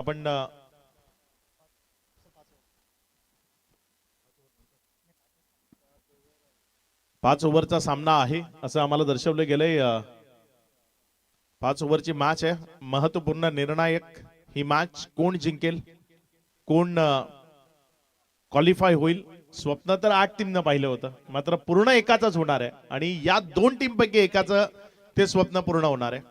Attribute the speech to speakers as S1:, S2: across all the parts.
S1: आपण 5 ओव्हरचा सामना आहे असं आम्हाला दर्शवले गेले। 5 ओव्हरची मॅच आहे, महत्त्वपूर्ण निर्णायक ही मॅच। कोण जिंकेल, कोण क्वालिफाय होईल, स्वप्न तर 8 टीमनं पाहिलं होतं, मात्र पूर्ण एकाचंच होणार आहे आणि या 2 टीम पैकी एकाचं ते स्वप्न पूर्ण होणार आहे।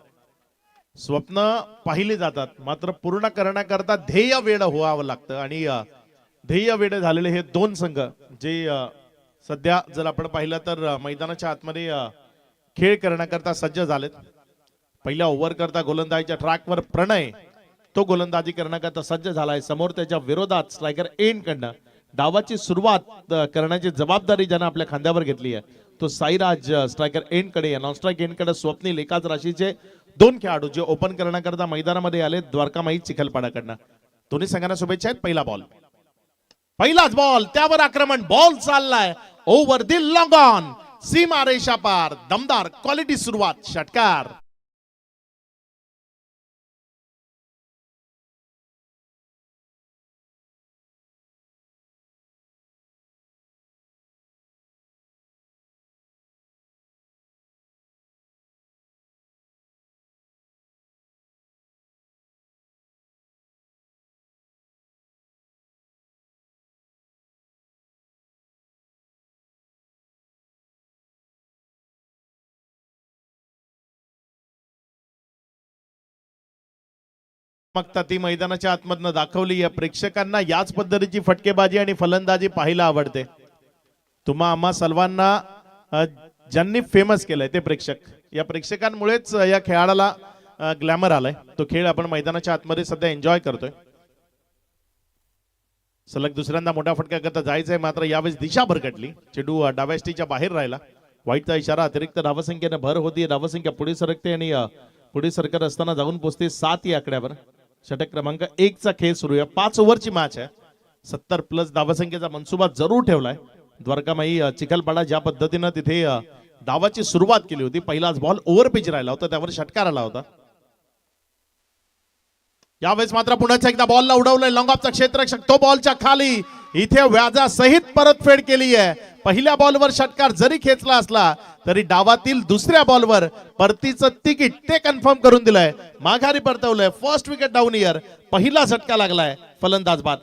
S1: स्वप्न पाहिले जातात मात्र पूर्ण करण्याकरता ध्येय वेळ व्हावं लागतं आणि ध्येय वेळ झालेले हे 2 संघ जे सध्या जर आपण पाहिलं तर मैदानाच्या आतमध्ये खेळ करण्याकरता सज्ज झालेत। पहिल्या ओव्हर करता गोलंदाजीच्या ट्रॅकवर प्रणय तो गोलंदाजी करण्याकरता सज्ज झालाय। समोर त्याच्या विरोधात स्ट्रायकर एंड कडनं डावाची सुरुवात करण्याची जबाबदारी ज्यानं आपल्या खांद्यावर घेतली आहे तो साईराज स्ट्रायकर एंड कडे, नॉन स्ट्राइक एंड कडे स्वप्नील। एकाच राशीचे 2 खेळाडू जे ओपन करण्याकरता मैदानामध्ये आले द्वारकामाई चिखलपाडाकडनं। दोन्ही संघांना शुभेच्छा आहेत। पहिला बॉल, पहिलाच बॉल, त्यावर आक्रमण, बॉल चाललाय ओव्हर द लॉंग ऑन, सीमा रेषा पार, दमदार क्वालिटी सुरुवात, षटकार। मग ती मैदानाच्या आतमधनं दाखवली। या प्रेक्षकांना याच पद्धतीची फटकेबाजी आणि फलंदाजी पाहायला आवडते। तुम्हा आम्हा सर्वांना ज्यांनी फेमस केलंय ते प्रेक्षक, या प्रेक्षकांमुळेच या खेळाला ग्लॅमर आलाय। तो खेळ आपण मैदानाच्या आतमध्ये सध्या एन्जॉय करतोय। सलग दुसऱ्यांदा मोठा फटका करता जायचंय मात्र यावेळेस दिशा भरकटली, चेंडू डाव्याष्टीच्या बाहेर राहिला। वाईटचा इशारा, अतिरिक्त धावसंख्येने भर होती, धावसंख्या पुढे सरकते आणि पुढे सरकत असताना जाऊन पोहोचते 7 या आकड्यावर। षटक क्रमांक 1 चा खेळ सुरू आहे। 5 ओव्हरची मॅच आहे, 70+ धावसंख्येचा मनसुबा जरूर ठेवलाय द्वारकामाई चिखलपाडा। ज्या पद्धतीनं तिथे डावाची सुरुवात केली होती, पहिलाच बॉल ओव्हर पिच राहिला होता, त्यावर षटकार आला होता। यावेळेस मात्र पुन्हा एकदा बॉलला उडवलंय लॉंग ऑफचा क्षेत्ररक्षक, तो बॉलच्या खाली इथे व्याजासहित परतफेड केली आहे। पहिल्या बॉलवर षटकार जरी खेचला असला तरी डावातील दुसऱ्या बॉलवर परतीचं तिकीट ते कन्फर्म करून दिलंय, माघारी परतवलंय। फर्स्ट विकेट डाऊन इयर, पहिला झटका लागलाय फलंदाज बाद।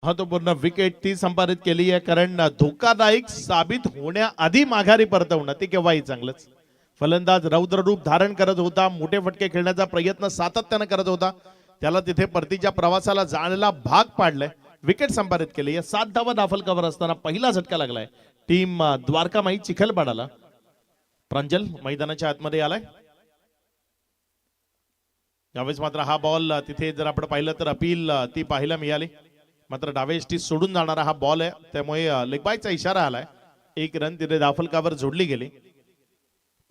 S1: महत्वपूर्ण विकेट ती संपादित केली आहे, कारण धोकादायक साबित होण्याआधी माघारी परतवणं ते केव्हाही चांगलंच। फलंदाज रौद्र रूप धारण करत होता, मोठे फटके खेळण्याचा प्रयत्न सातत्याने करत होता, त्याला तिथे परतीच्या प्रवासाला जाण्याला भाग पाडलंय। विकेट संपादित केली आहे। 7 धावा दाफलकावर असताना पहिला झटका लागलाय टीम द्वारकामाई चिखलपाडाला। प्रांजल मैदानाच्या आतमध्ये आलाय। यावेळेस मात्र हा बॉल तिथे जर आपण पाहिलं तर अपील ती पाहायला मिळाली, मात्र डावेष्टी सोडून जाणारा हा बॉल आहे, त्यामुळे लेग बायचा इशारा आलाय। 1 रन तिथे दाफलकावर जोडली गेली।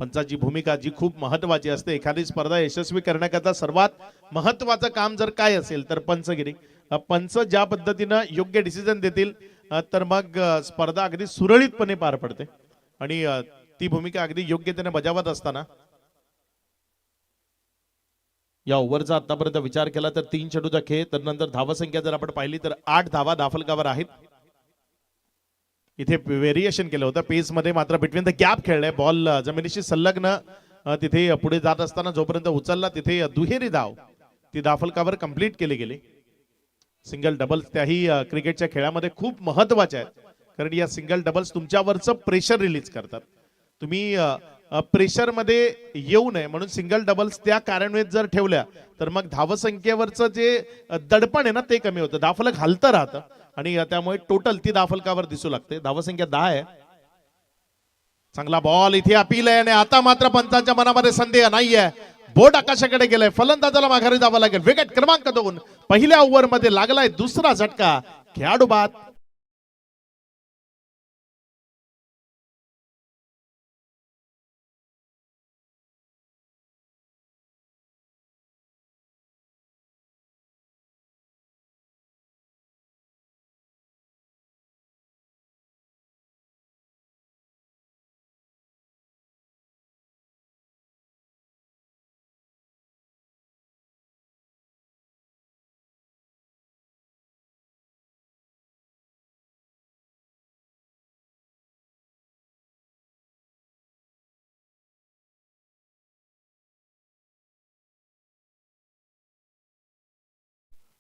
S1: पंचाची भूमिका जी खूप महत्वाची असते, एखादी स्पर्धा यशस्वी करण्याकरता सर्वात महत्वाचं काम जर काय असेल तर पंचगिरी। पंच ज्या पद्धतीनं योग्य डिसिजन देतील तर मग स्पर्धा अगदी सुरळीतपणे पार पडते आणि ती भूमिका अगदी योग्यतेने बजावत असताना या ओव्हरचा आतापर्यंत विचार केला तर 3 चेंडूचा खेळ, त्यानंतर धावसंख्या जर आपण पाहिली तर 8 धावा दाफलकावर आहेत। इथे व्हेरिएशन केलं होतं पेस मध्ये, मात्र बिटवीन द गॅप खेळलाय। बॉल जमिनीशी संलग्न तिथे पुढे जात असताना जोपर्यंत उचलला तिथे दुहेरी धाव ती दाफलकावर कंप्लीट केली गेली। सिंगल डबल्स त्याही क्रिकेटच्या खेळामध्ये खूप महत्वाचे आहेत, कारण या सिंगल डबल्स तुमच्यावरचं प्रेशर रिलीज करतात। तुम्ही प्रेशर मध्ये येऊ नये म्हणून सिंगल डबल्स त्या कार्यान्वित जर ठेवल्या तर मग धावसंख्येवरचं जे दडपण आहे ना ते कमी होतं, दाफलक हलतं राहतं आणि त्यामुळे टोटल ती दाफलकावर दिसू लागते। धावसंख्या 10 आहे। चांगला बॉल इथे अपील आहे आणि आता मात्र पंचांच्या मनामध्ये संदेह नाहीये. बोट आकाशाकडे गेलाय. फलंदाजाला माघारी जावं लागेल. विकेट क्रमांक 2 पहिल्या ओव्हर मध्ये लागलाय दुसरा झटका. खेळाडू बाद.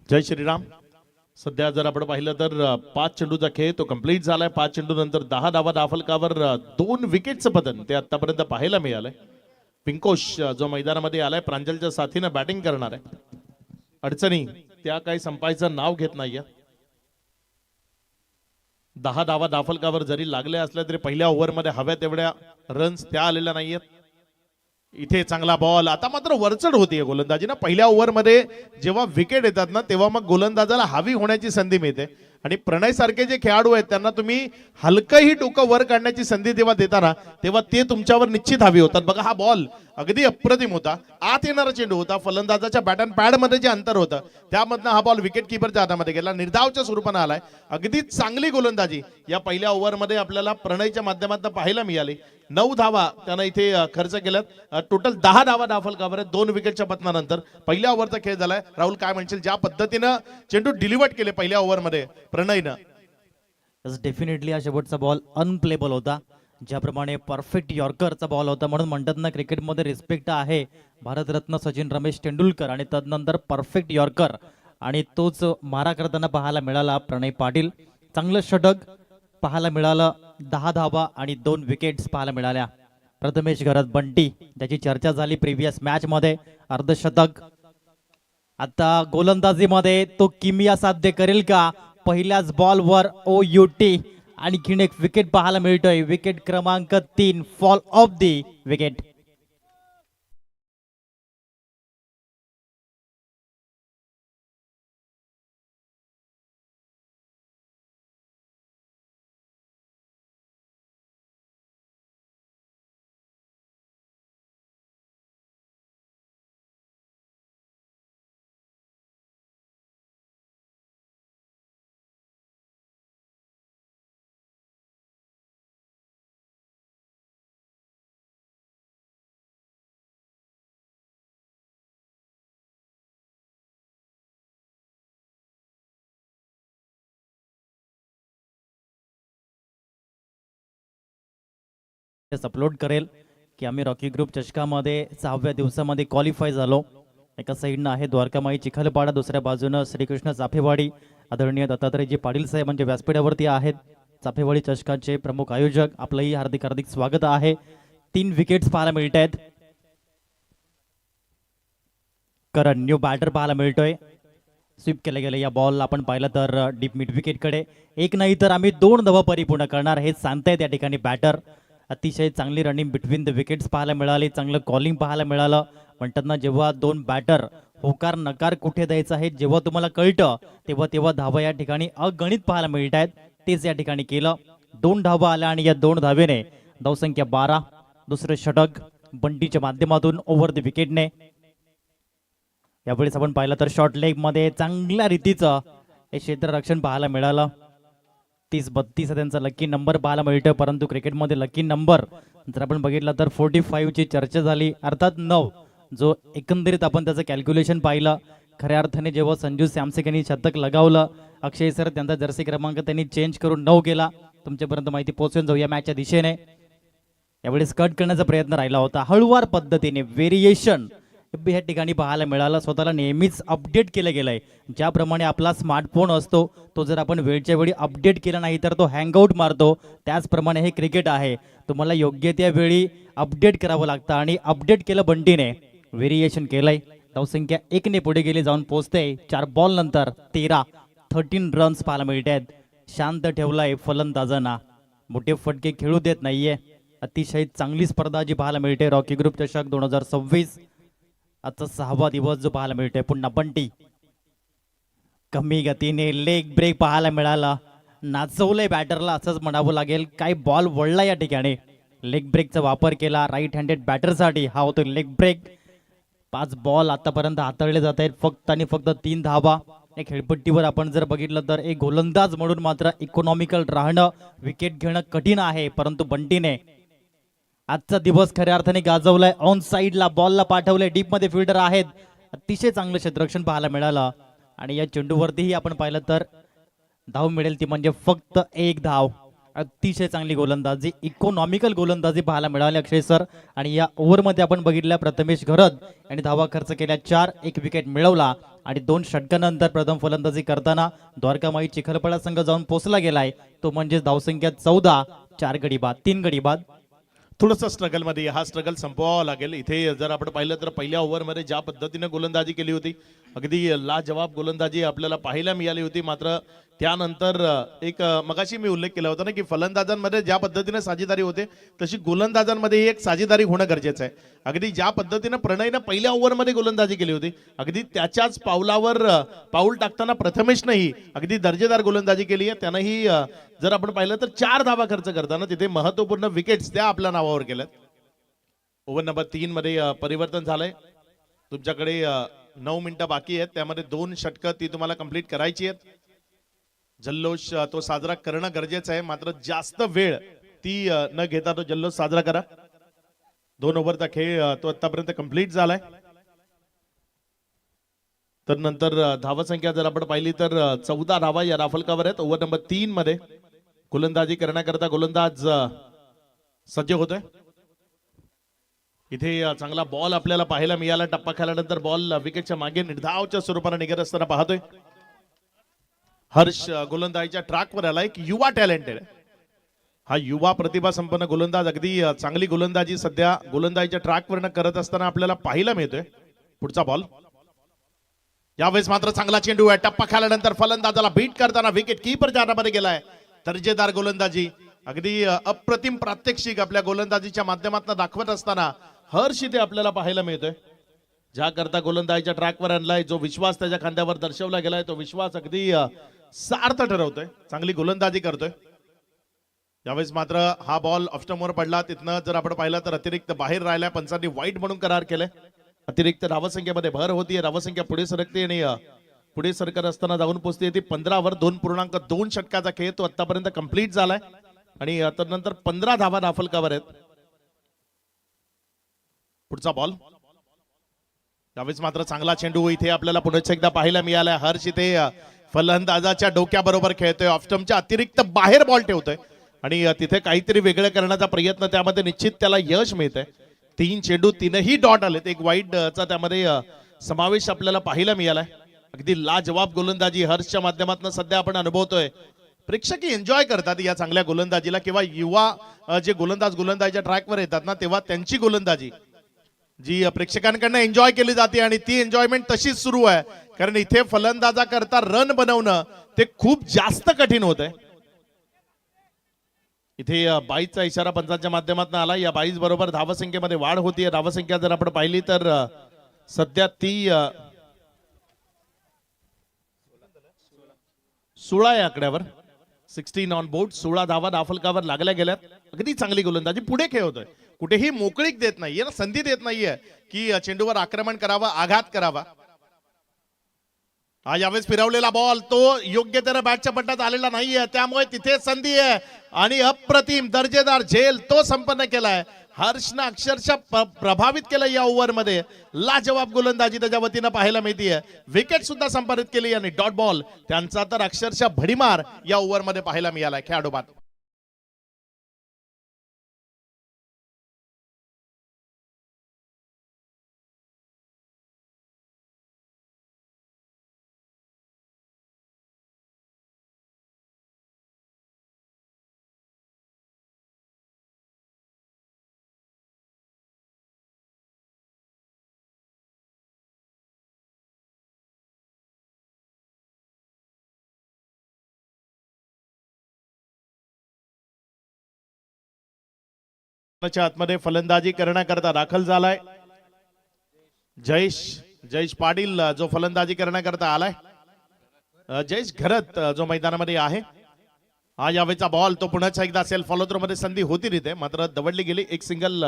S1: जय श्रीराम. सध्या जर आपण पाहिलं तर 5 चेंडूचा खेळ तो कंप्लीट झालाय. 5 चेंडू नंतर 10 धावा दाफलकावर 2 विकेटचं पतन ते आतापर्यंत पाहायला मिळालंय. पिंकोश जो मैदानामध्ये आलाय प्रांजलच्या साथीनं बॅटिंग करणार आहे. अडचणी त्या काही संपायचं नाव घेत नाहीये. 10 धावा दाफलकावर जरी लागल्या असल्या तरी पहिल्या ओव्हर मध्ये हव्या तेवढ्या रन्स त्या आलेल्या नाहीयेत. इथे चांगला बॉल. आता मात्र वरचढ होतीये गोलंदाजी ना. पहिल्या ओव्हर मध्ये जेव्हा विकेट येतात ना तेव्हा मग गोलंदाजाला हवी होण्याची संधी मिळते. आणि प्रणय सारखे जे खेळाडू आहेत त्यांना तुम्ही हलकंही डोकं वर काढण्याची संधी जेव्हा देताना तेव्हा ते तुमच्यावर निश्चित हवी होतात. बघा हा बॉल अगदी अप्रतिम होता. आत येणारा चेंडू होता. फलंदाजाच्या बॅट अँड पॅड मध्ये जे अंतर होतं त्यामधनं हा बॉल विकेट किपरच्या हातामध्ये गेला. निर्धावच्या स्वरूपानं आलाय. अगदी चांगली गोलंदाजी या पहिल्या ओव्हर मध्ये आपल्याला प्रणयच्या माध्यमातून पाहायला मिळाली. 9 धावा त्यानं इथे खर्च केल्यात. टोटल 10 धावा दाफलकावर 2 विकेटच्या पतनानंतर पहिल्या ओव्हरचा खेळ झालाय. राहुल काय म्हणशील ज्या पद्धतीनं चेंडू डिलिव्हर्ड केले पहिल्या ओव्हर मध्ये प्रणयनं?
S2: डेफिनेटली हा शेवटचा बॉल अनप्लेबल होता. ज्याप्रमाणे परफेक्ट यॉर्करचा बॉल होता म्हणून म्हणतात ना क्रिकेटमध्ये रिस्पेक्ट आहे. भारतरत्न सचिन रमेश तेंडुलकर आणि तदनंतर परफेक्ट यॉर्कर आणि तोच मारा करताना पाहायला मिळाला प्रणय पाटील. चांगलं षटक पाहायला मिळालं. 10 धावा आणि 2 विकेट्स पाहायला मिळाल्या. प्रथमेश घरत बंटी त्याची चर्चा झाली प्रिव्हियस मॅच मध्ये. अर्धशतक. आता गोलंदाजीमध्ये तो किमिया साध्य करेल का? पहिल्याच बॉलवर OUT आणखीन एक विकेट पाहायला मिळतोय. विकेट क्रमांक 3 fall of the wicket. Upload करेल की आम्ही रॉकी ग्रुप चषकामध्ये 6व्या दिवसामध्ये क्वालिफाय झालो. एका साईडनं आहे द्वारकामाई चिखलपाडा, दुसऱ्या बाजूनं श्रीकृष्ण चाफेवाडी. आदरणीय दत्तात्रयजी पाटील साहेब म्हणजे व्यासपीठावरती आहेत. चाफेवाडी चषकाचे प्रमुख आयोजक. आपलंही हार्दिक हार्दिक स्वागत आहे. 3 विकेट्स पाहायला मिळत आहेत. करण न्यू बॅटर पाहायला मिळतोय. स्वीप केलं गेलं या बॉल आपण पाहिलं तर डीप मिड विकेटकडे. एक नाही तर आम्ही 2 धावा परिपूर्ण करणार हे सांगतायत या ठिकाणी बॅटर. अतिशय चांगली रनिंग बिटवीन द विकेट्स पाहायला मिळाली. चांगलं कॉलिंग पाहायला मिळालं. म्हणतात ना जेव्हा 2 बॅटर होकार नकार कुठे द्यायचा आहे जेव्हा तुम्हाला कळतं तेव्हा धावा या ठिकाणी अगणित पाहायला मिळत आहेत. तेच या ठिकाणी केलं. 2 धावा आल्या आणि या 2 धावेने धावसंख्या 12. दुसरं षटक बंटीच्या माध्यमातून ओव्हर द विकेटने. यावेळेस आपण पाहिलं तर शॉर्ट लेग मध्ये चांगल्या रीतीचं हे क्षेत्ररक्षण पाहायला मिळालं. 30-32 त्यांचा लकी नंबर पाहायला मिळतोय. परंतु क्रिकेटमध्ये लकी नंबर जर आपण बघितलं तर 45 ची चर्चा झाली. अर्थात 9 जो एकंदरीत आपण त्याचं कॅल्क्युलेशन पाहिलं. खऱ्या अर्थाने जेव्हा संजू सॅमसंग यांनी शतक लगावलं अक्षय सर त्यांचा जर्सी क्रमांक त्यांनी चेंज करून 9 केला. तुमच्यापर्यंत माहिती पोहोचून जाऊ या मॅचच्या दिशेने. यावेळेस कट करण्याचा प्रयत्न राहिला होता. हळूवार पद्धतीने व्हेरिएशन या ठिकाणी पाहायला मिळालं. स्वतःला नेहमीच अपडेट केलं गेलंय. ज्याप्रमाणे आपला स्मार्टफोन असतो तो जर आपण वेळच्या वेळी अपडेट केला नाही तर तो हँगआउट मारतो. त्याचप्रमाणे हे क्रिकेट आहे. तुम्हाला योग्य त्या वेळी अपडेट करावं लागतं आणि अपडेट केलं बंटीने. व्हेरिएशन केलंय. धावसंख्या 1 ने पुढे गेली जाऊन पोहोचते. 4 बॉल नंतर 13 रन्स पाहायला मिळत आहेत. शांत ठेवलाय फलंदाजांना. मोठे फटके खेळू देत नाहीये. अतिशय चांगली स्पर्धा जी पाहायला मिळते रॉकी ग्रुप चषक 2026. आजचा 6वा दिवस जो पाहायला मिळतोय. पुन्हा बंटी कमी गतीने लेग ब्रेक पाहायला मिळाला. नाचवलंय बॅटरला असंच म्हणावं लागेल. काय बॉल वळला या ठिकाणी. लेग ब्रेकचा वापर केला राईट हँडेड बॅटरसाठी. हा होतो लेग ब्रेक. 5 बॉल आतापर्यंत हाताळले जात आहेत. फक्त आणि फक्त 3 धावा. एक खेळपट्टीवर आपण जर बघितलं तर एक गोलंदाज म्हणून मात्र इकॉनॉमिकल राहणं, विकेट घेणं कठीण आहे. परंतु बंटीने आजचा दिवस खऱ्या अर्थाने गाजवलाय. ऑन साईडला बॉलला पाठवलंय. डीप मध्ये फिल्डर आहेत. अतिशय चांगलं क्षेत्ररक्षण पाहायला मिळालं. आणि या चेंडूवरतीही आपण पाहिलं तर धाव मिळेल ती म्हणजे फक्त 1 धाव. अतिशय चांगली गोलंदाजी, इकॉनॉमिकल गोलंदाजी पाहायला मिळाली अक्षय सर. आणि या ओव्हरमध्ये आपण बघितलं प्रथमेश घरत यांनी धावा खर्च केल्या 4, 1 विकेट मिळवला. आणि 2 षटकानंतर प्रथम फलंदाजी करताना द्वारकामाई चिखलपडा संघ जाऊन पोहोचला गेलाय. तो म्हणजे धावसंख्या 14, 4 गडी बाद, 3 गडी बाद.
S1: थोडंसं स्ट्रगल मध्ये हा स्ट्रगल संपवावा लागेल. इथे जर आपण पाहिलं तर पहिल्या ओव्हरमध्ये ज्या पद्धतीने गोलंदाजी केली होती अगदी लाजवाब गोलंदाजी आपल्याला पाहायला मिळाली होती. मात्र त्यानंतर एक मगाशी मी उल्लेख केला होता ना की फलंदाजांमध्ये ज्या पद्धतीने साझेदारी होते तशी गोलंदाजांमध्ये एक साझेदारी होणं गरजेचं आहे. अगदी ज्या पद्धतीने प्रणयनं पहिल्या ओव्हरमध्ये गोलंदाजी केली होती अगदी त्याच्याच पावलावर पाऊल टाकताना प्रथमेशनंही अगदी दर्जेदार गोलंदाजी केली आहे. त्यानंही जर आपण पाहिलं तर 4 धावा खर्च करताना तिथे महत्वपूर्ण विकेट्स त्या आपल्या नावावर केल्यात. ओव्हर नंबर 3 मध्ये परिवर्तन झालंय. तुमच्याकडे 9 मिनिटं बाकी आहेत. त्यामध्ये 2 षटकं ती तुम्हाला कंप्लीट करायची आहेत. जल्लोष तो साजरा करणं गरजेचं आहे. मात्र जास्त वेळ ती न घेता तो जल्लोष साजरा करा. 2 ओव्हरचा खेळ तो आतापर्यंत कंप्लीट झालाय. तर नंतर धावसंख्या जर आपण पाहिली तर 14 धावा या राफलकावर आहेत. ओव्हर नंबर 3 मध्ये गोलंदाजी करण्याकरता गोलंदाज सज्ज होतोय. इथे चांगला बॉल आपल्याला पाहायला मिळाला. टप्पा खेळल्यानंतर बॉल विकेटच्या मागे निर्धावच्या स्वरूपाने निघत असताना पाहतोय. हर्ष गोलंदाजीच्या ट्रॅकवर आला. एक युवा टॅलेंटेड हा युवा प्रतिभा संपन्न गोलंदाज अगदी चांगली गोलंदाजी सध्या गोलंदाजीच्या ट्रॅकवरनं करत असताना आपल्याला पाहायला मिळतोय. पुढचा बॉल यावेळेस मात्र चांगला चेंडू आहे. टप्पा खेळल्यानंतर फलंदाजाला बीट करताना विकेट कीपर जाण्यामध्ये गेलाय. दर्जेदार गोलंदाजी अगदी अप्रतिम प्रात्यक्षिक आपल्या गोलंदाजीच्या माध्यमातून दाखवत असताना हर्ष इथे आपल्याला पाहायला मिळतोय. ज्या करता गोलंदाजीच्या ट्रॅकवर आणलाय, जो विश्वास त्याच्या खांद्यावर दर्शवला गेलाय तो विश्वास अगदी सार्थ ठरवतोय. चांगली गोलंदाजी करतोय. यावेळेस मात्र हा बॉल ऑफस्टंपवर पडला. तिथनं जर आपण पाहिलं तर अतिरिक्त बाहेर राहिलाय. पंचांनी वाईट म्हणून करार केलाय. अतिरिक्त धावसंख्येमध्ये भर होतीये. धावसंख्या पुढे सरकते आणि पुढे सरकत असताना जाऊन पोहोचते ती 15वर. 2.2 षटकाचा खेळ तो आतापर्यंत कंप्लीट झालाय. आणि त्यानंतर 15 धावा राफलकावर आहेत. पुढचा बॉल यावेळेस मात्र चांगला चेंडू इथे आपल्याला पुन्हा एकदा पाहायला मिळालाय. हर्ष इथे फलंदाजाच्या डोक्याबरोबर खेळतोय. ऑफस्टंपच्या अतिरिक्त बाहेर बॉल ठेवतोय आणि तिथे काहीतरी वेगळं करण्याचा प्रयत्न, त्यामध्ये निश्चित त्याला यश मिळतंय. 3 चेंडू 3ही डॉट आलेत. एक वाईडचा त्यामध्ये समावेश आपल्याला पाहायला मिळालाय. अगदी लाजवाब गोलंदाजी हर्षच्या माध्यमातून सध्या आपण अनुभवतोय. प्रेक्षक एन्जॉय करतात या चांगल्या गोलंदाजीला. किंवा युवा जे गोलंदाजीच्या ट्रॅकवर येतात ना तेव्हा त्यांची गोलंदाजी जी प्रेक्षकांकडनं एन्जॉय केली जाते आणि ती एन्जॉयमेंट तशीच सुरू आहे. कारण इथे फलंदाजा करता रन बनवणं ते खूप जास्त कठीण होत आहे. इथे 22चा इशारा पंचांच्या माध्यमातून आला. या 22 बरोबर धावसंख्येमध्ये वाढ होतीये. धावसंख्या जर आपण पाहिली तर सध्या ती 16 या आकड्यावर. 16 ऑन बोर्ड. 16 धावा दाफलकावर लागल्या गेल्यात. अगदी चांगली गोलंदाजी. पुढे खेळतोय. कुठेही मोकळीक देत नाहीये ना, संधी देत नाहीये की चेंडूवर आक्रमण करावा, आघात करावा. हा यावेळेस फिरवलेला बॉल तो योग्य त्याला बॅटच्या पट्ट्यात आलेला नाहीये. त्यामुळे तिथे संधी आहे आणि अप्रतिम दर्जेदार झेल तो संपन्न केलाय. हर्षनं अक्षरशः प्रभावित केलं या ओव्हरमध्ये. लाजवाब गोलंदाजी त्याच्या वतीनं पाहायला मिळतीये. विकेट सुद्धा संपादित केली आणि डॉट बॉल त्यांचा तर अक्षरशः भडीमार या ओव्हरमध्ये पाहायला मिळालाय. खेळाडू बाद. च्या आतमध्ये फलंदाजी करण्याकरता दाखल झालाय जयेश पाटील जो फलंदाजी करण्याकरता आलाय. जयेश घरत जो मैदानामध्ये आहे. हा यावेळचा बॉल तो पुन्हा एकदा असेल फॉलो थ्रो मध्ये संधी होती तिथे मात्र दवडली गेली. एक सिंगल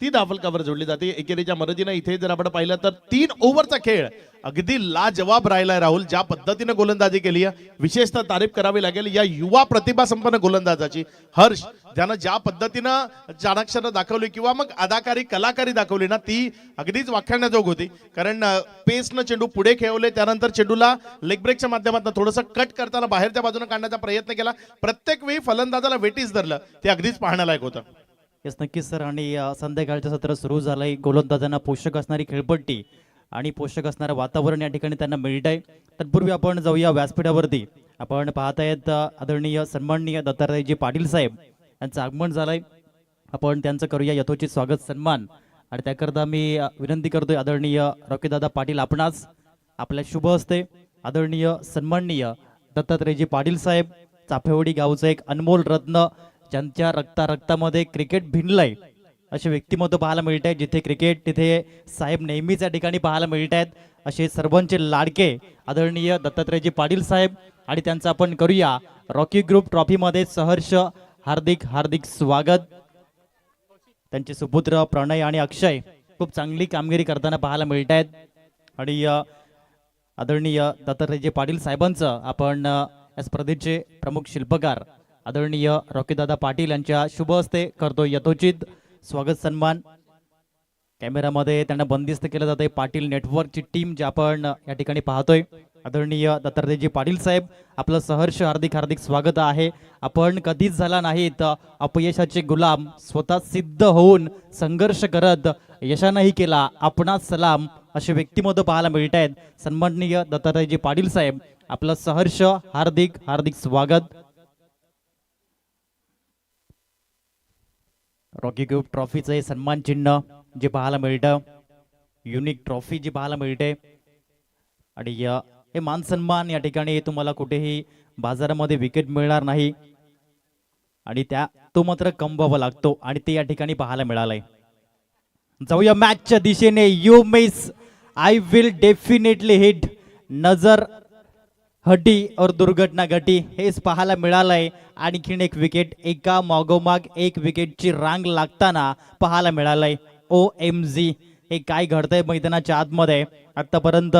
S1: ती धावल कव्हर जोडली जाते एकेरीच्या मदतीने. इथे जर आपण पाहिलं तर 3 ओव्हरचा खेळ अगदी लाजवाब राहिलाय. राहुल ज्या पद्धतीने गोलंदाजी केली आहे विशेषतः तारीफ करावी लागेल या युवा प्रतिभा संपन्न गोलंदाजाची. हर्ष ज्यानं ज्या पद्धतीनं चाणाक्षरं दाखवली किंवा मग अदाकारी कलाकारी दाखवली ना ती अगदीच वाखाणण्याजोग होती. कारण पेसनं चेंडू पुढे खेळवले त्यानंतर चेंडूला लेग ब्रेकच्या माध्यमातून थोडंसं कट करताना बाहेरच्या बाजूने काढण्याचा प्रयत्न केला. प्रत्येक वेळी फलंदाजाला वेटीस धरलं ते अगदीच पाहण्यालायक होतं.
S2: येस नक्कीच सर. आणि संध्याकाळचं सत्र सुरू झालंय. गोलंदाजांना पोषक असणारी खेळपट्टी आणि पोषक असणारं वातावरण या ठिकाणी त्यांना मिळत आहे. तत्पूर्वी आपण जाऊया व्यासपीठावरती. आपण पाहतायत आदरणीय सन्माननीय दत्तात्रयजी पाटील साहेब यांचं आगमन झालंय. आपण त्यांचं करूया यथोचित स्वागत सन्मान. आणि त्याकरता मी विनंती करतोय आदरणीय रॉकीदादा पाटील आपणास आपल्या शुभ हस्ते आदरणीय सन्माननीय दत्तात्रयजी पाटील साहेब चाफेवाडी गावचं एक अनमोल रत्न ज्यांच्या रक्तामध्ये क्रिकेट भिनलंय असे व्यक्तिमत्व पाहायला मिळत आहे. जिथे क्रिकेट तिथे साहेब नेहमीच या ठिकाणी पाहायला मिळत आहेत. असे सर्वांचे लाडके आदरणीय दत्तात्रयजी पाटील साहेब. आणि त्यांचं आपण करूया रॉकी ग्रुप ट्रॉफीमध्ये सहर्ष हार्दिक स्वागत. त्यांचे सुपुत्र प्रणय आणि अक्षय खूप चांगली कामगिरी करताना पाहायला मिळत आहेत. आणि आदरणीय दत्तात्रयजी पाटील साहेबांचं आपण या स्पर्धेचे प्रमुख शिल्पकार आदरणीय रॉकीदादा पाटील यांच्या शुभ हस्ते करतो यथोचित स्वागत सन्मान. कॅमेरामध्ये त्यांना बंदिस्त केलं जाते. पाटील नेटवर्कची टीम जी आपण या ठिकाणी पाहतोय. आदरणीय दत्तात्रयजी पाटील साहेब आपलं सहर्ष हार्दिक स्वागत आहे. आपण कधीच झाला नाहीत अपयशाचे गुलाम. स्वतः सिद्ध होऊन संघर्ष करत यशानंही केला आपणास सलाम असे व्यक्तिमत्व पाहायला मिळत आहेत. सन्माननीय दत्तात्रयजी पाटील साहेब आपलं सहर्ष हार्दिक स्वागत. रॉकी ग्रुप ट्रॉफीचं हे सन्मान चिन्ह जे पाहायला मिळतं युनिक ट्रॉफी जी पाहायला मिळते. आणि हे मान सन्मान या ठिकाणी तुम्हाला कुठेही बाजारामध्ये विकेट मिळणार नाही आणि तो मात्र कमवावा लागतो आणि ते या ठिकाणी पाहायला मिळालंय. जाऊया मॅचच्या दिशेने. You miss I will definitely hit नजर हटी और दुर्घटना घटी हेच पाहायला मिळालंय. आणखीन एक विकेट एका मागोमाग एक विकेटची रांग लागताना पाहायला मिळालंय. OMG हे काय घडतंय मैदानाच्या आतमध्ये. आतापर्यंत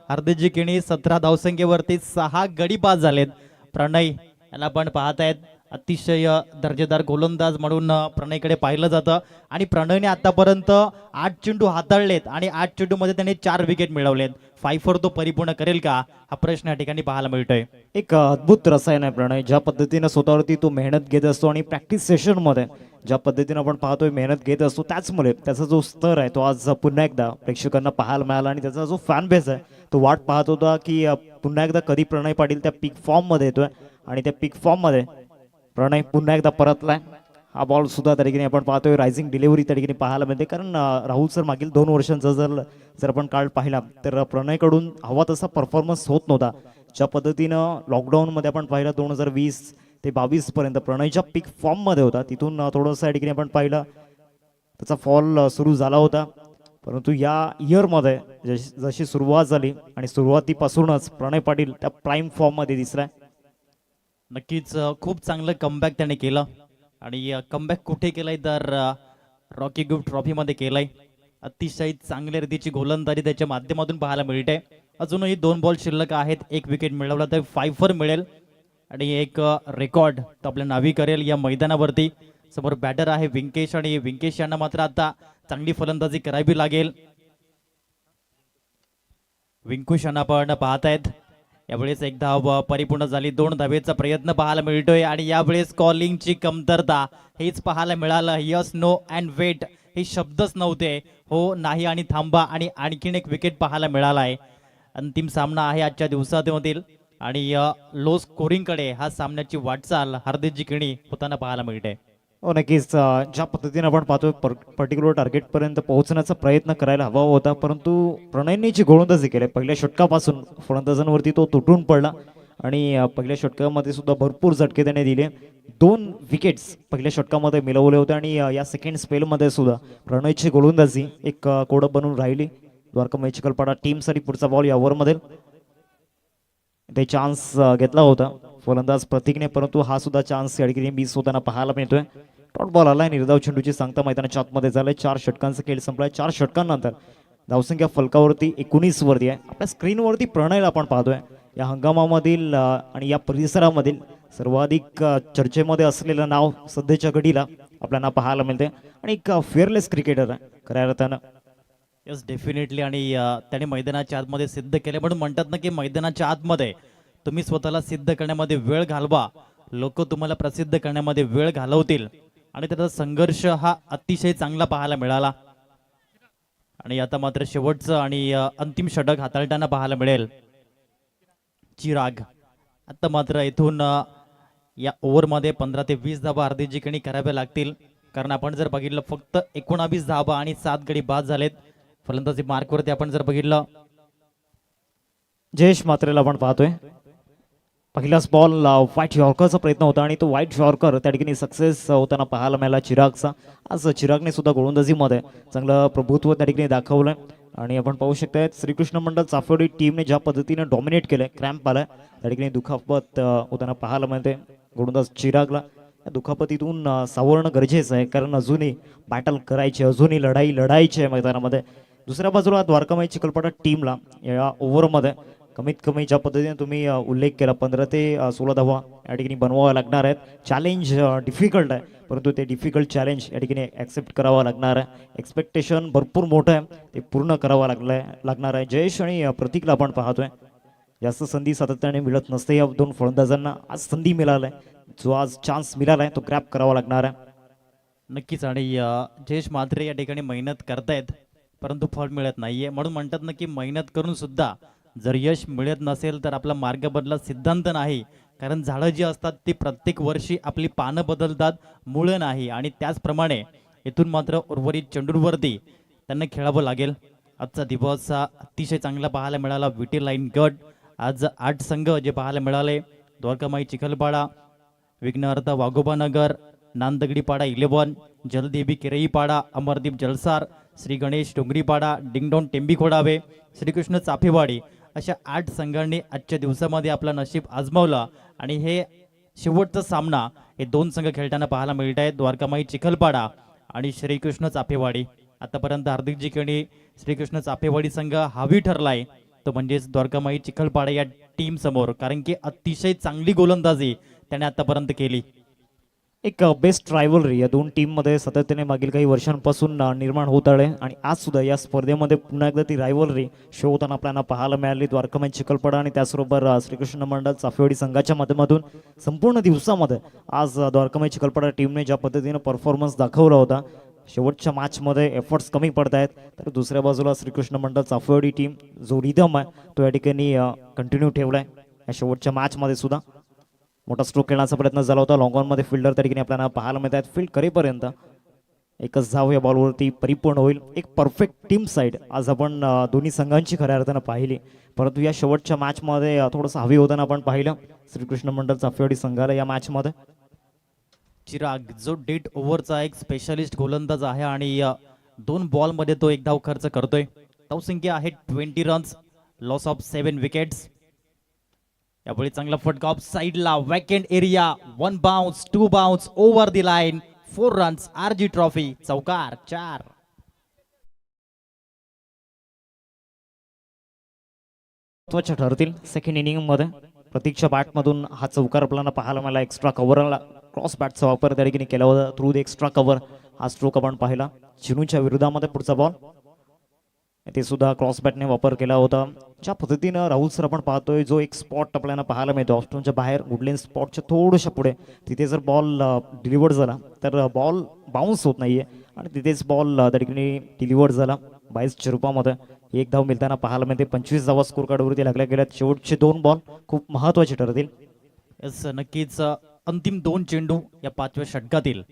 S2: हार्दिकजी किणी 17 धावसंख्येवरती 6 गडी बाद झालेत. प्रणय याला पण पाहतायत अतिशय दर्जेदार गोलंदाज म्हणून प्रणयकडे पाहिलं जातं. आणि प्रणयने आतापर्यंत 8 चेंडू हाताळलेत आणि 8 चेंडू मध्ये त्याने 4 विकेट मिळवलेत. 5 तो परिपूर्ण करेल का हा प्रश्न या ठिकाणी पाहायला मिळतोय.
S3: एक अद्भुत रसायन आहे प्रणय. ज्या पद्धतीने स्वतःवरती तो मेहनत घेत असतो आणि प्रॅक्टिस सेशन मध्ये ज्या पद्धतीने आपण पाहतोय मेहनत घेत असतो त्याचमुळे त्याचा जो स्तर आहे तो आज पुन्हा एकदा प्रेक्षकांना पाहायला मिळाला. आणि त्याचा जो फॅन बेस आहे तो वाट पाहत होता की पुन्हा एकदा कधी प्रणय पाटील त्या पीक फॉर्म मध्ये येतोय. आणि त्या पीक फॉर्म मध्ये प्रणय पुन्हा एकदा परतलाय. हा बॉल सुद्धा त्या ठिकाणी आपण पाहतोय रायझिंग डिलिव्हरी त्या ठिकाणी पाहायला मिळते. कारण राहुल सर मागील 2 वर्षांचा जर आपण काळ पाहिला तर प्रणयकडून हवा तसा परफॉर्मन्स होत नव्हता. ज्या पद्धतीनं लॉकडाऊनमध्ये आपण पाहिलं 2020 ते 22 पर्यंत प्रणयच्या पीक फॉर्म मध्ये होता. तिथून थोडंसं या ठिकाणी आपण पाहिलं त्याचा फॉल सुरू झाला होता. परंतु या इयरमध्ये जशी सुरुवात झाली आणि सुरुवातीपासूनच प्रणय पाटील त्या प्राईम फॉर्म मध्ये दिसलाय.
S2: नक्कीच खूप चांगलं कमबॅक त्याने केलं. आणि कमबॅक कुठे केलंय तर रॉकी ग्रुप ट्रॉफी मध्ये केलंय. अतिशय चांगल्या रीतीची गोलंदाजी त्याच्या माध्यमातून पाहायला मिळते. अजूनही 2 बॉल शिल्लक आहेत. एक विकेट मिळवला तर 5 मिळेल आणि एक रेकॉर्ड तो आपल्या नावी करेल या मैदानावरती. समोर बॅटर आहे विंकेश आणि विंकेश यांना मात्र आता चांगली फलंदाजी करावी लागेल. विंकुश यांना आपण पाहतायत. यावेळेस एक धाव परिपूर्ण झाली. 2 धावेचा प्रयत्न पाहायला मिळतोय आणि यावेळेस कॉलिंगची कमतरता हेच पाहायला मिळालं. यस नो अँड वेट हे शब्दच नव्हते. हो नाही आणि थांबा. आणि आणखीन एक विकेट पाहायला मिळाला आहे. अंतिम सामना आहे आजच्या दिवसामधील आणि लो स्कोरिंग कडे हा सामन्याची वाटचाल हार्दिकजी किणी होताना पाहायला मिळते.
S3: हो नक्कीच. ज्या पद्धतीने आपण पाहतोय पर्टिक्युलर टार्गेट पर्यंत पोहोचण्याचा प्रयत्न करायला हवा होता. परंतु प्रणयने जी गोलंदाजी केली पहिल्या षटकापासून फलंदाजांवरती तो तुटून पडला आणि पहिल्या षटकामध्ये सुद्धा भरपूर झटके त्याने दिले. 2 विकेट्स पहिल्या षटकामध्ये मिळवले होते आणि या सेकंड स्पेलमध्ये सुद्धा प्रणयची गोलंदाजी एक कोडं बनून राहिली द्वारका चिखलपाडा टीमसाठी. पुढचा बॉल या ओव्हरमध्ये ते चान्स घेतला होता फलंदाज प्रतीकने, परंतु हा सुद्धा चान्स या ठिकाणी मिस होताना पाहायला मिळतोय. डॉट बॉल आलाय, निर्धाव चेंडूची सांगता मैदानाच्या आतमध्ये झालंय. 4 षटकांचा खेळ संपलाय. 4 षटकांनंतर धावसंख्या फलकावरती 19 वरती आहे. आपल्या स्क्रीनवरती प्रणयला आपण पाहतोय या हंगामामधील आणि या परिसरामधील सर्वाधिक चर्चेमध्ये असलेलं नाव सध्याच्या घडीला आपल्याला पाहायला मिळते आणि एक फेअरलेस क्रिकेटर आहे खऱ्या अर्थानं.
S2: Yes definitely. आणि त्याने मैदानाच्या आतमध्ये सिद्ध केले, म्हणून म्हणतात ना की मैदानाच्या आतमध्ये तुम्ही स्वतःला सिद्ध करण्यामध्ये वेळ घालवा, लोक तुम्हाला प्रसिद्ध करण्यामध्ये वेळ घालवतील. आणि त्याचा संघर्ष हा अतिशय चांगला पाहायला मिळाला. आणि आता मात्र शेवटचं आणि अंतिम षटक हाताळताना पाहायला मिळेल चिराग. आता मात्र इथून या ओव्हरमध्ये 15 ते 20 धावा हार्दिक जिंकणी कराव्या लागतील, कारण आपण जर बघितलं फक्त 19 धावा आणि 7 गडी बाद झालेत. फलंदाजी मार्कवरती आपण जर बघितलं
S3: जयेश मात्रेला आपण पाहतोय. पहिलाच बॉल व्हाईट यॉर्करचा प्रयत्न होता आणि तो व्हाईट यॉर्कर त्या ठिकाणी सक्सेस होताना पाहायला मिळाला चिरागचा. आज चिरागने सुद्धा गोलंदाजीमध्ये चांगलं प्रभुत्व त्या ठिकाणी दाखवलंय आणि आपण पाहू शकताय श्रीकृष्ण मंडळ चाफेवाडी टीमने ज्या पद्धतीने डॉमिनेट केलंय, क्रॅम्प आलाय त्या ठिकाणी दुखापत होताना पाहायला मिळते गोलंदाज चिरागला. या दुखापतीतून सावरणं गरजेचं आहे, कारण अजूनही बॅटल करायची, अजूनही लढायची आहे मैदानामध्ये. दुसऱ्या बाजूला द्वारकामाई चिखलपाडा टीमला या ओव्हरमध्ये कमीत कमी ज्या पद्धतीने तुम्ही उल्लेख केला 15 ते 16 धावा या ठिकाणी बनवाव्या लागणार आहेत. चॅलेंज डिफिकल्ट आहे, परंतु ते डिफिकल्ट चॅलेंज या ठिकाणी ॲक्सेप्ट करावं लागणार आहे. एक्सपेक्टेशन भरपूर मोठं आहे, ते पूर्ण करावं लागणार आहे. जयेश आणि प्रतीकला आपण पाहतोय जास्त संधी सातत्याने मिळत नसते या 2 फलंदाजांना. आज संधी मिळालाय, जो आज चान्स मिळालाय तो ग्रॅब करावा लागणार आहे.
S2: नक्कीच. आणि जयेश मात्रे या ठिकाणी मेहनत करतायत, परंतु फळ मिळत नाहीये. म्हणून म्हणतात ना की मेहनत करून सुद्धा जर यश मिळत नसेल तर आपला मार्ग बदला सिद्धांत नाही, कारण झाडं जी असतात ती प्रत्येक वर्षी आपली पानं बदलतात, मुळं नाही. आणि त्याचप्रमाणे इथून मात्र उर्वरित चेंडूवरती त्यांना खेळावं लागेल. आजचा दिवस अतिशय चांगला पाहायला मिळाला. विटी लाईन गट आज 8 संघ जे पाहायला मिळाले, द्वारकामाई चिखलपाडा, विघ्नहर्ता वाघोबानगर, नांदगडीपाडा 11, जलदेवी किरईपाडा, अमरदीप जलसार, श्री गणेश डोंगरीपाडा, डिंगडोन टेंबी खोडावे, श्रीकृष्ण चाफेवाडी, अशा 8 संघांनी आजच्या दिवसामध्ये आपला नशीब आजमावला. आणि हे शेवटचा सामना हे 2 संघ खेळताना पाहायला मिळत आहेत, द्वारकामाई चिखलपाडा आणि श्रीकृष्ण चाफेवाडी. आतापर्यंत हार्दिक जिंकणी श्रीकृष्ण चाफेवाडी संघ हावी ठरलाय, तो म्हणजेच द्वारकामाई चिखलपाडा या टीम समोर, कारण की अतिशय चांगली गोलंदाजी त्याने आतापर्यंत केली.
S3: एक बेस्ट रायव्हलरी या 2 टीममध्ये सातत्याने मागील काही वर्षांपासून निर्माण होत आहे आणि आज सुद्धा या स्पर्धेमध्ये पुन्हा एकदा ती रायव्हलरी शो होताना आपल्याला पाहायला मिळाली. द्वारकामाई चिखलपाडा आणि त्याचबरोबर श्रीकृष्ण मंडळ चाफेवाडी संघाच्या माध्यमातून संपूर्ण दिवसामध्ये आज द्वारकामाई चिखलपाडा टीमने ज्या पद्धतीने परफॉर्मन्स दाखवला होता, शेवटच्या मॅचमध्ये एफर्ट्स कमी पडत आहेत, तर दुसऱ्या बाजूला श्रीकृष्ण मंडळ चाफेवाडी टीम जो रिदम आहे तो या ठिकाणी कंटिन्यू ठेवलाय. या शेवटच्या मॅचमध्ये सुद्धा मोठा स्ट्रोक खेळण्याचा प्रयत्न झाला होता. लॉंग ऑनमध्ये फिल्डर त्या ठिकाणी आपल्याला पाहायला मिळत आहेत. फील्ड करेपर्यंत एकच धाव या बॉलवरती परिपूर्ण होईल. एक परफेक्ट टीम साईड आज आपण दोन्ही संघांची खऱ्या अर्थानं पाहिली, परंतु या शेवटच्या मॅचमध्ये थोडंसं हवी होताना आपण पाहिलं श्रीकृष्ण मंडळ चाफेवाडी संघाला या मॅचमध्ये.
S2: चिराग जो डेट ओव्हरचा एक स्पेशलिस्ट गोलंदाज आहे आणि 2 बॉलमध्ये तो 1 धाव खर्च करतोय. धावसंख्या आहे 20 रन्स, लॉस ऑफ 7 विकेट्स. यावेळी चांगला फटका ऑफ साइडला, vacant area, 1 bounce, 2 bounce, over दी लाईन, 4 रन्स, RG ट्रॉफी, चौकार 4.
S3: महत्वाच्या ठरतील सेकंड इनिंगमध्ये. प्रतीकच्या बॅटमधून हा चौकार आपल्याला पाहायला मिळाला. एक्स्ट्रा कव्हरला क्रॉस बॅटचा वापर त्या ठिकाणी केला होता. थ्रू द एक्स्ट्रा कव्हर हा स्ट्रोक आपण पाहिला. चिनूच्या विरोधामध्ये पुढचा बॉल ते सुद्धा क्रॉस बॅटने वापर केला होता. ज्या पद्धतीनं राहुल सर आपण पाहतोय, जो एक स्पॉट आपल्याला पाहायला मिळतो ऑस्ट्रोनच्या बाहेर वुडलेन स्पॉटच्या थोडंशा पुढे, तिथे जर बॉल डिलिव्हर्ड झाला तर बॉल बाउन्स होत नाहीये आणि तिथेच बॉल त्या ठिकाणी डिलिव्हर्ड झाला. 22च्या रूपामध्ये 1 धाव मिळताना पाहायला मिळते. 25 धावा स्कोर कार्डवरती लागल्या गेल्यात. शेवटचे 2 बॉल खूप महत्वाचे ठरतील.
S2: यस नक्कीच. अंतिम 2 चेंडू या 5व्या षटकातील.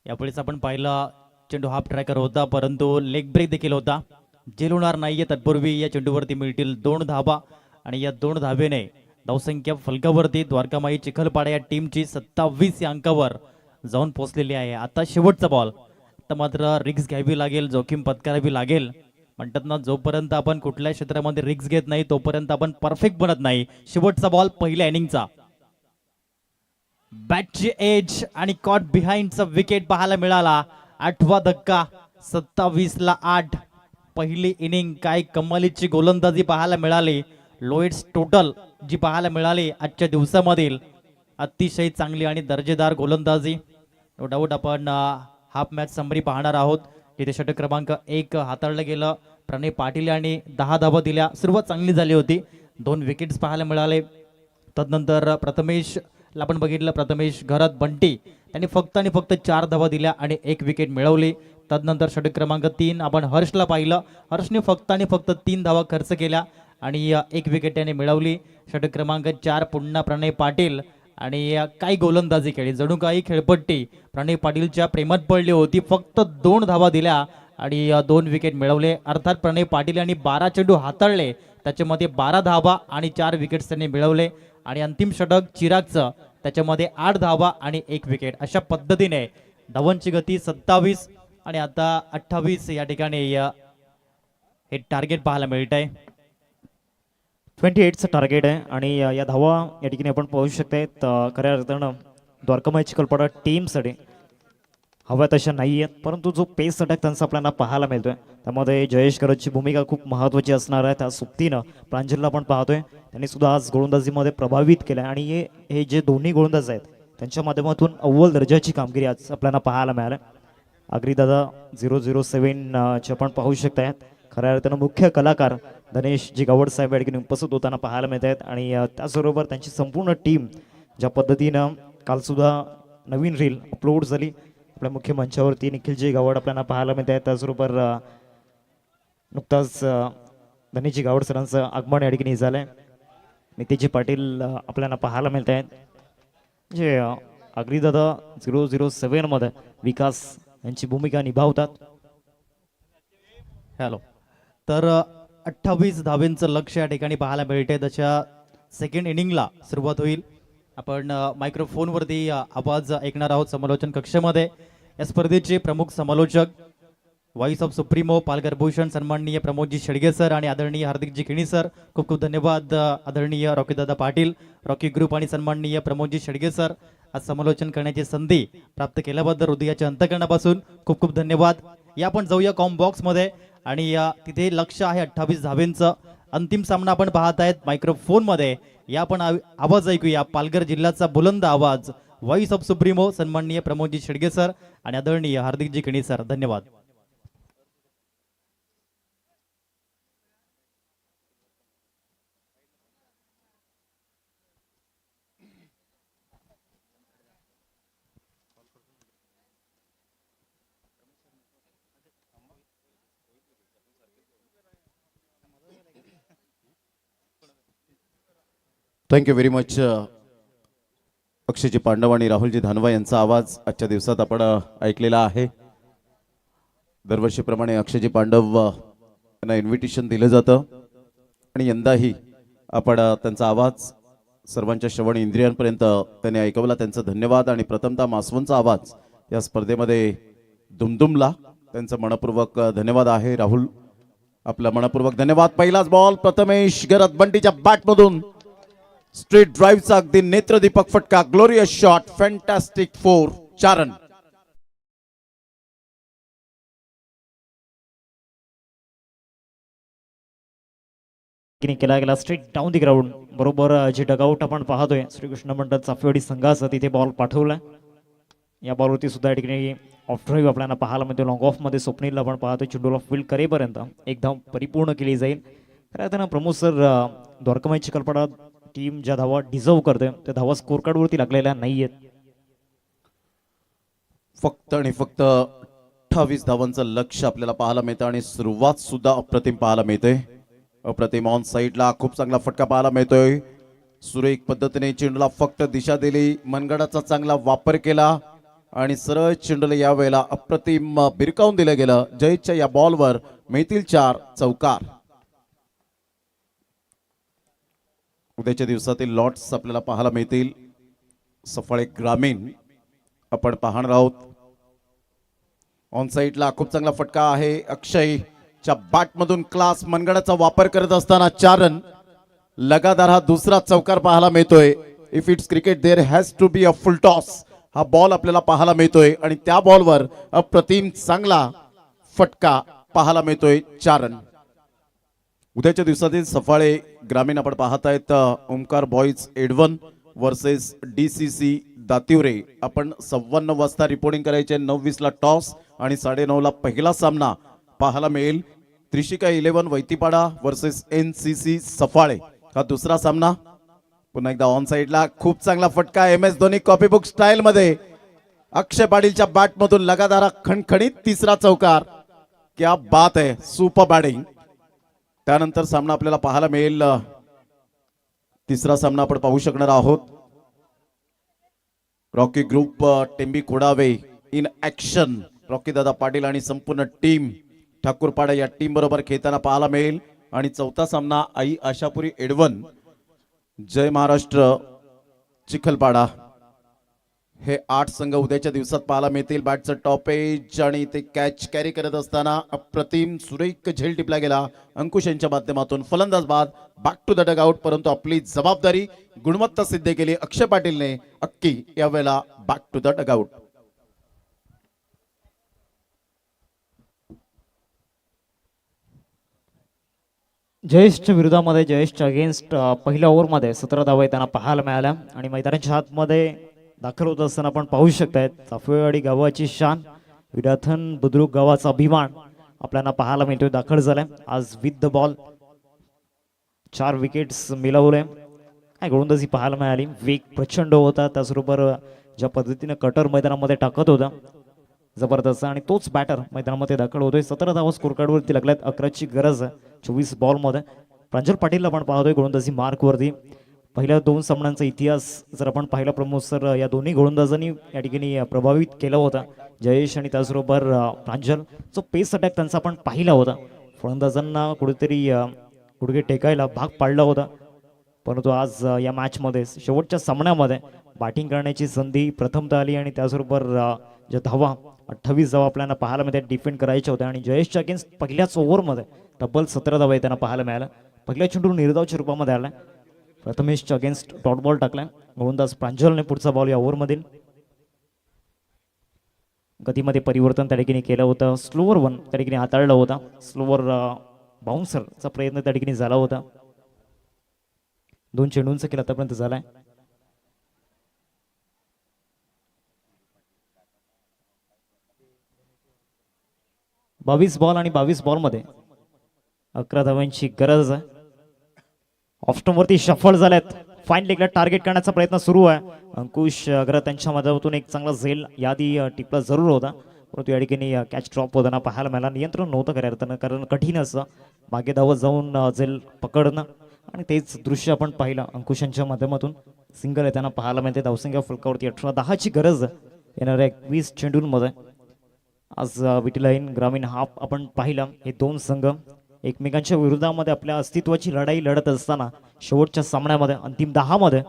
S2: यावेळेस आपण पाहिला चेंडू हाफ ट्रॅकर होता, परंतु लेग ब्रेक देखील होता. झेलवणार नाहीये. तत्पूर्वी या चेंडूवरती मिळतील 2 धावा आणि या 2 धावेने धावसंख्या फलकावरती द्वारकामाई चिखलपाडा या टीमची 27 या अंकावर जाऊन पोहोचलेली आहे. आता शेवटचा बॉल, आता मात्र रिक्स घ्यावी लागेल, जोखीम पत्करावी लागेल. म्हणतात ना, जोपर्यंत आपण कुठल्या क्षेत्रामध्ये रिक्स घेत नाही तोपर्यंत आपण परफेक्ट बनत नाही. शेवटचा बॉल पहिल्या इनिंगचा, बॅटची एज आणि कॉट बिहाइंडचा विकेट पाहायला मिळाला. 8वा धक्का, 27-8. पहिली इनिंग काय कमालीची गोलंदाजी पाहायला मिळाली. लोएट्स टोटल जी पाहायला मिळाली आजच्या दिवसामधील, अतिशय चांगली आणि दर्जेदार गोलंदाजी. नो डाऊट आपण हाफ मॅच समरी पाहणार आहोत, जिथे षटक क्रमांक 1 हाताळलं गेलं. प्रणय पाटील यांनी 10 धावा दिल्या. सुरुवात चांगली झाली होती, 2 विकेट्स पाहायला मिळाले. तदनंतर प्रथमेशला आपण बघितलं, प्रथमेश घरात बंटी त्यांनी फक्त आणि फक्त 4 धावा दिल्या आणि 1 विकेट मिळवली. तदनंतर षटक क्रमांक 3 आपण हर्षला पाहिलं, हर्षने फक्त आणि फक्त 3 धावा खर्च केल्या आणि 1 विकेट त्याने मिळवली. षटक क्रमांक 4 पुन्हा प्रणय पाटील आणि काही गोलंदाजी खेळली, जणू काही खेळपट्टी प्रणय पाटीलच्या प्रेमात पडली होती. फक्त 2 धावा दिल्या आणि 2 विकेट मिळवले. अर्थात प्रणय पाटील यांनी 12 चेंडू हाताळले, त्याच्यामध्ये 12 धावा आणि 4 विकेट्स त्यांनी मिळवले. आणि अंतिम षटक चिरागचं, त्याच्यामध्ये 8 धावा आणि 1 विकेट. अशा पद्धतीने धावांची गती 27 आणि आता 28 या ठिकाणी हे टार्गेट पाहायला मिळत आहे.
S3: 28चं टार्गेट आहे आणि या धावा या ठिकाणी आपण पाहू शकताय. खऱ्या अर्थानं द्वारकामाई चिखलपाडा टीमसाठी हव्या तशा नाही आहेत, परंतु जो पेस अटॅक त्यांचा आपल्याला पाहायला मिळतोय त्यामध्ये जयेश करतची भूमिका खूप महत्त्वाची असणार आहे. त्या सोबतीनं प्रांजलला आपण पाहतोय, त्यांनी सुद्धा आज गोलंदाजीमध्ये प्रभावित केलं आणि हे जे दोन्ही गोलंदाज आहेत त्यांच्या माध्यमातून अव्वल दर्जाची कामगिरी आज आपल्याला पाहायला मिळाली. आगरीदादा 007 चे आपण पाहू शकताय. खऱ्या अर्थानं मुख्य कलाकार धनेशजी गावड साहेब या ठिकाणी उपस्थित होताना पाहायला मिळत आहेत आणि त्याचबरोबर त्यांची संपूर्ण टीम ज्या पद्धतीनं कालसुद्धा नवीन रील अपलोड झाली आपल्या मुख्य मंचावरती, निखिलजी गावड आपल्याला पाहायला मिळत आहेत. त्याचबरोबर नुकताच धनेशजी गावड सरांचं आगमन या ठिकाणी झालंय. नितेशजी पाटील आपल्याला पाहायला मिळत आहेत. म्हणजे आगरीदादा 007 मध्ये विकास यांची भूमिका निभावतात.
S2: हॅलो, तर 28 धावेंचं लक्ष या ठिकाणी पाहायला मिळते. त्याच्या सेकंड इनिंगला सुरुवात होईल. आपण मायक्रोफोनवरती आवाज ऐकणार आहोत समालोचन कक्षामध्ये. या स्पर्धेचे प्रमुख समालोचक voice of supremo Palghar Bhushan सन्माननीय प्रमोदजी शेडगे सर आणि आदरणीय हार्दिकजी खिणी सर. खूप खूप धन्यवाद आदरणीय रॉकीदादा पाटील, रॉकी ग्रुप आणि सन्माननीय प्रमोदजी शेडगे सर. आज समालोचन करण्याची संधी प्राप्त केल्याबद्दल हृदयाच्या अंतकरणापासून खूप खूप धन्यवाद. या आपण जाऊया कॉम बॉक्समध्ये आणि तिथे लक्ष आहे 28 धावेंचं. अंतिम सामना आपण पाहत आहेत मायक्रोफोनमध्ये. या आपण आवाज ऐकूया, पालघर जिल्ह्याचा बुलंद आवाज, व्हॉइस ऑफ सुप्रीमो सन्माननीय प्रमोदजी शेडगे सर आणि आदरणीय हार्दिकजी खिणी सर. धन्यवाद.
S4: Thank you very much. Akshayji Pandav आणि राहुलजी धानवा यांचा आवाज आजच्या दिवसात आपण ऐकलेला आहे. दरवर्षीप्रमाणे अक्षयजी पांडव यांना इन्व्हिटेशन दिलं जातं आणि यंदाही आपण त्यांचा आवाज सर्वांच्या श्रवण इंद्रियांपर्यंत त्यांनी ऐकवला. त्यांचं धन्यवाद. आणि प्रथमतः मासवनचा आवाज या स्पर्धेमध्ये दुमदुमला, त्यांचं मनपूर्वक धन्यवाद आहे. राहुल, आपला मनपूर्वक धन्यवाद. पहिलाच बॉल प्रथमेश गरत बंटीच्या बॅटमधून स्ट्रेट ड्राईव्हचा अगदी नेत्रदीपक फटका, ग्लोरियस शॉट, फॅन्टॅस्टिक 4, 4 रन.
S3: केला गेला स्ट्रेट डाऊन दी ग्राउंड. बरोबर जे डगआउट आपण पाहतोय श्रीकृष्ण मंडळ चाफेवाडी संघाचं, तिथे बॉल पाठवला. या बॉलवरती सुद्धा या ठिकाणी ऑफ ड्राईव्ह आपल्याला पाहायला मिळतो. लॉंग ऑफ मध्ये स्वप्नीलला आपण पाहतोय. चेंडूला फील्ड करेपर्यंत एक धाव परिपूर्ण केली जाईल. खरं त्यांना प्रमोद सर, द्वारकामाई चिखलपाडा टीम ज्या धावा डिझर्व करते त्या धावा स्कोर कार्ड वरती लागलेल्या नाहीयेत.
S4: फक्त आणि फक्त 28 धावांचं लक्ष आपल्याला पाहायला मिळतं आणि सुरुवात सुद्धा अप्रतिम पाहायला मिळते. अप्रतिम ऑन साईडला खूप चांगला फटका पाहायला मिळतोय. सुरेख पद्धतीने चेंडूला फक्त दिशा दिली, मनगडाचा चांगला वापर केला आणि सरळ चेंडूला यावेळेला अप्रतिम बिरकावून दिलं गेलं. जयच्या या बॉलवर मिळतील 4 चौकार. उद्याच्या दिवसातील लॉट्स आपल्याला पाहायला मिळतील. सफाळे ग्रामीण आपण पाहणार आहोत. ऑन साईडला खूप चांगला फटका आहे. अक्षयच्या बॅटमधून क्लास मनगडाचा वापर करत असताना 4 रन. लगातार हा दुसरा चौकार पाहायला मिळतोय. If it's cricket there has to be a full toss. हा बॉल आपल्याला पाहायला मिळतोय आणि त्या बॉलवर अप्रतिम चांगला फटका पाहायला मिळतोय. 4 रन. उद्याच्या दिवसातील सफाळे ग्रामीण आपण पाहत आहेत. Omkar boys Edwan versus DCC Dativare. आपण 57 वाजता रिपोर्टिंग करायचे. 9:20 ला टॉस आणि 9:30 ला पहिला सामना पाहायला मिळेल. त्रिशिका 11 वैतीपाडा वर्सेस NCC सफाळे हा दुसरा सामना. पुन्हा एकदा ऑन साइडला खूप चांगला फटका MS धोनी कॉपीबुक स्टाईल मध्ये. अक्षय पाटीलच्या बॅट मधून लगातार खणखणीत तिसरा चौकार. क्या बात है, सुपर बॅटिंग. त्यानंतर सामना आपल्याला पाहायला मिळेल. तिसरा सामना आपण पाहू शकणार आहोत. Rocky group Tembi Khodave in action. Rocky दादा पाटील आणि संपूर्ण टीम ठाकूरपाडा या टीम बरोबर खेळताना पाहायला मिळेल. आणि चौथा सामना आई आशापुरी एडवन जय महाराष्ट्र चिखलपाडा. हे 8 संघ उद्याच्या दिवसात पाहायला मिळतील. बॅटचं टॉप एज आणि ते कॅच कॅरी करत असताना अप्रतिम सुरेख झेल टिपला गेला अंकुश यांच्या माध्यमातून. फलंदाज बाद बॅक टू द डगआउट. परंतु आपली जबाबदारी गुणवत्ता सिद्ध केली अक्षय पाटीलने. अक्की यावेळेला बॅक टू द डगआउट.
S3: जयेशच्या विरोधामध्ये जयेशच्या अगेन्स्ट पहिल्या ओव्हरमध्ये 17 धावा त्यांना पाहायला मिळाल्या. आणि मैदानाच्या आतमध्ये दाखल होत असताना आपण पाहू शकतायत चाफेवाडी गावाची शान विराथन बुद्रुक गावाचा अभिमान आपल्याला पाहायला मिळतोय. दाखल झालाय आज विथ द बॉल. 4 विकेट्स मिळवले. काय गोलंदाजी पाहायला मिळाली. वेग प्रचंड होता. त्याचबरोबर ज्या पद्धतीने कटर मैदानामध्ये टाकत होता जबरदस्त. आणि तोच बॅटर मैदानामध्ये दाखल होतोय. 17 धावा स्कोर कार्डवरती लागल्यात. 11ची गरज आहे 24 बॉलमध्ये. प्रांजल पाटीलला आपण पाहतोय गोलंदाजी मार्कवरती. पहिल्या 2 सामन्यांचा इतिहास जर आपण पाहिला प्रमोद सर, या दोन्ही गोलंदाजांनी या ठिकाणी प्रभावित केला होता. जयेश आणि त्याचबरोबर प्रांजल. जो पेस अटॅक त्यांचा आपण पाहिला होता. फलंदाजांना कुठेतरी गुडघे टेकायला भाग पाडला होता. परंतु आज या मॅचमध्ये शेवटच्या सामन्यामध्ये बॅटिंग करण्याची संधी प्रथमतः आली. आणि त्याचबरोबर ज्या धावा 28 धावा आपल्याला पाहायला मिळतात डिफेंड करायच्या होत्या. आणि जयेशच्या अगेन्स्ट पहिल्याच ओव्हरमध्ये तब्बल 17 धावा त्यांना पाहायला मिळाल्या. पहिल्या चेंडू निर्धावच्या रूपामध्ये आला. प्रथमेशच्या अगेन्स्ट डॉट बॉल टाकलाय. गोलंदाज प्रांजलने पुढचा बॉल या ओव्हरमधील गतीमध्ये परिवर्तन त्या ठिकाणी केलं होतं. स्लोवर 1 त्या ठिकाणी हाताळला होता. स्लोवर बाउन्सरचा प्रयत्न त्या ठिकाणी झाला होता. 2 चेंडूंचा केला आतापर्यंत झालाय. बावीस बॉल आणि 22 बॉलमध्ये 11 धावांची गरज आहे. ऑफस्टॉपवरती शफल झाल्यात. फाईन लेगला टार्गेट करण्याचा प्रयत्न सुरू आहे. अंकुश अग्र त्यांच्या माध्यमातून एक चांगला झेल यादी टिपला जरूर होता. परंतु या ठिकाणी कॅच ड्रॉप होताना पाहायला मिळाला. नियंत्रण नव्हतं खऱ्या अर्थानं, कारण कठीण असं मागे धावत जाऊन झेल पकडणं. आणि तेच दृश्य आपण पाहिलं अंकुशांच्या माध्यमातून. सिंगल येताना पाहायला मिळते. धावसंख्या फलकावरती 18-10ची गरज येणाऱ्या 21 चेंडूंमध्ये. आज विटीलाईन ग्रामीण हाफ आपण पाहिला. हे 2 संघ एकमेकांच्या विरोधामध्ये आपल्या अस्तित्वाची लढाई लढत असताना शेवटच्या सामन्यामध्ये अंतिम 10 मध्ये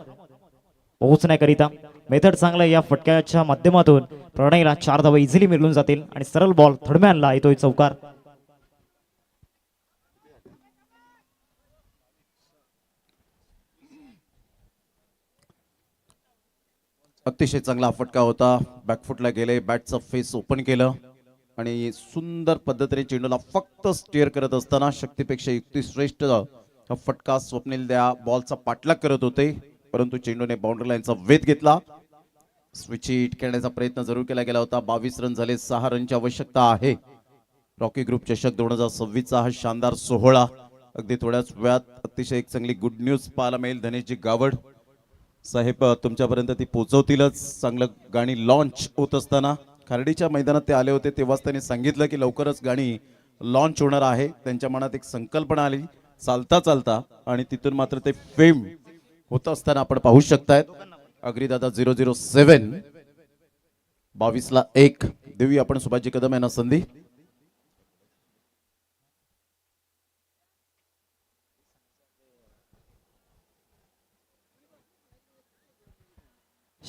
S3: पोहोचण्याकरिता मेथड चांगला. या फटक्याच्या माध्यमातून प्रणयला 4 धावा इझिली मिळून जातील. आणि सरळ बॉल थर्डमॅनला येतोय चौकार.
S4: अतिशय चांगला फटका होता. बॅकफुटला गेले. बॅटचं फेस ओपन केलं आणि सुंदर पद्धतीने चेंडूला फक्त स्टेअर करत असताना शक्तीपेक्षा युक्तिश्रेष्ठ हा फटका स्वप्नील त्या बॉलचा पाठलाग करत होते. परंतु चेंडूने बाउंड्री लाईनचा वेध घेतला. स्विच हिट करण्याचा प्रयत्न जरूर केला गेला होता. 22 रन झाले. 6 रनची आवश्यकता आहे. रॉकी ग्रुप चषक 2026 चा हा शानदार सोहळा अगदी थोड्याच वेळात अतिशय एक चांगली गुड न्यूज पाहायला मिळेल. धनेशजी गावड साहेब तुमच्यापर्यंत ती पोहोचवतीलच. चांगलं गाणी लॉन्च होत असताना खार्डीच्या मैदानात ते आले होते तेव्हाच त्यांनी सांगितलं की लवकरच गाणी लॉन्च होणार आहे. त्यांच्या मनात एक संकल्पना आली चालता चालता आणि तिथून मात्र ते फेम होत असताना आपण पाहू शकतायत. अग्रीदादा 007 22 ला 1 देवी आपण सुभाषजी कदम यांना संधी.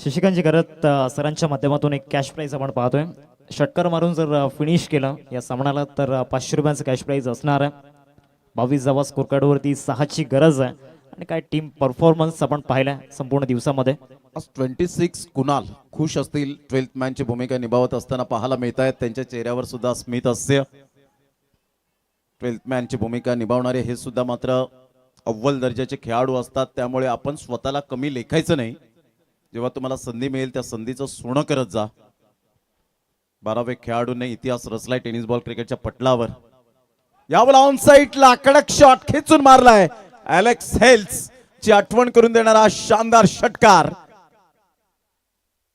S3: शशिकांतजी करत सरांच्या माध्यमातून एक कॅश प्राईज आपण पाहतोय. षटकार मारून जर फिनिश केलं या सामन्याला तर 500 रुपयांचं कॅश प्राईज असणार आहे. 22 धावा स्कोर कार्डवरती 6ची गरज आहे आणि काय टीम परफॉर्मन्स आपण पाहिलाय संपूर्ण दिवसामध्ये.
S4: 26 कुणाल खुश असतील. 12th मॅनची भूमिका निभावत असताना पाहायला मिळत आहेत. त्यांच्या चेहऱ्यावर सुद्धा स्मित हास्य. 12th मॅनची भूमिका निभावणारे हे सुद्धा मात्र अव्वल दर्जाचे खेळाडू असतात. त्यामुळे आपण स्वतःला कमी लेखायचं नाही. जेव्हा तुम्हाला संधी मिळेल त्या संधीचं सोनं करत जा. 12वे खेळाडूने इतिहास रचलाय टेनिस बॉल क्रिकेटच्या पटलावर. यावेळेला ऑन साईडला कडक शॉट खेचून मारलाय. अलेक्स हेल्स ची आठवण करून देणारा शानदार षटकार.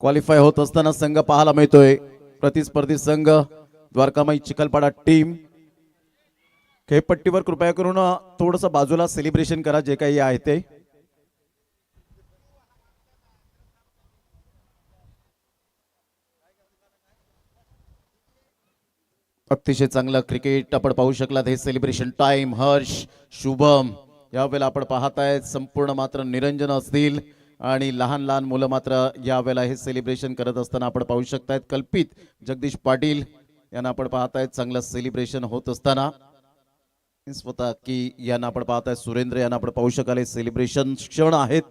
S4: क्वालिफाय होत असताना संघ पाहायला मिळतोय. प्रतिस्पर्धी संघ द्वारकामाई चिखलपाडा टीम. खेळपट्टीवर कृपया करून थोडस बाजूला सेलिब्रेशन करा जे काही आहे ते. अतिशय चांगलं क्रिकेट आपण पाहू शकलात. हे सेलिब्रेशन टाइम हर्ष शुभम यावेळेला आपण पाहताय संपूर्ण मात्र निरंजन असतील आणि लहान लहान मुलं मात्र यावेळेला हे सेलिब्रेशन करत असताना आपण पाहू शकतायत. कल्पित जगदीश पाटील यांना आपण पाहतायत चांगलं सेलिब्रेशन होत असताना. स्वतः की यांना आपण पाहताय. सुरेंद्र यांना आपण पाहू शकाल. सेलिब्रेशन क्षण आहेत.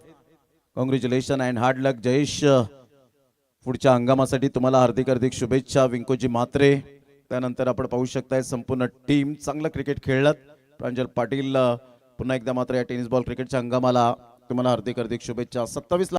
S4: कॉंग्रॅच्युलेशन अँड हार्ड लक जयेश. पुढच्या हंगामासाठी तुम्हाला हार्दिक हार्दिक शुभेच्छा. विंकोजी म्हात्रे. त्यानंतर आपण पाहू शकताय संपूर्ण टीम चांगलं क्रिकेट खेळलात. प्रांजल पाटील पुन्हा एकदा मात्र या टेनिस बॉल क्रिकेटच्या हंगामाला तुम्हाला हार्दिक हार्दिक शुभेच्छा. 27